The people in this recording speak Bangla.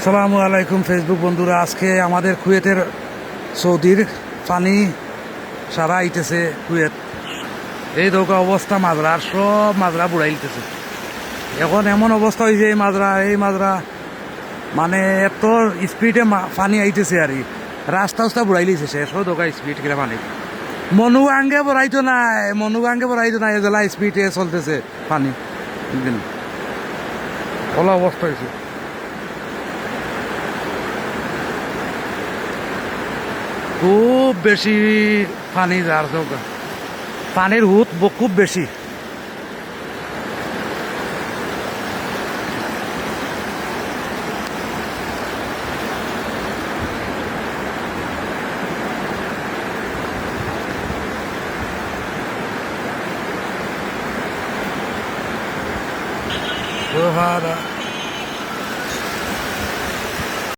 সালামু আলাইকুম ফেসবুক বন্ধুরা। আজকে আমাদের কুয়েতের সৌদির পানি সারা আইতেছে কুয়েত। এই দৌকা অবস্থা মাজরার সব মাজরা বুড়াইতেছে। এখন এমন অবস্থা হয়েছে এই মাজরা মানে এত স্পিডে পানি আইতেছে আর রাস্তা উস্তা বুড়াইলিছে শেষ ও দৌকা স্পিড কিরা পানি মনুগাঙ্গে বড়াইতো নাই এজেলা স্পিডে চলতেছে পানি একদিন ওলা অবস্থা হয়েছে। খুব বেশি পানি যার চৌকা পানির হুত খুব বেশি। Sahara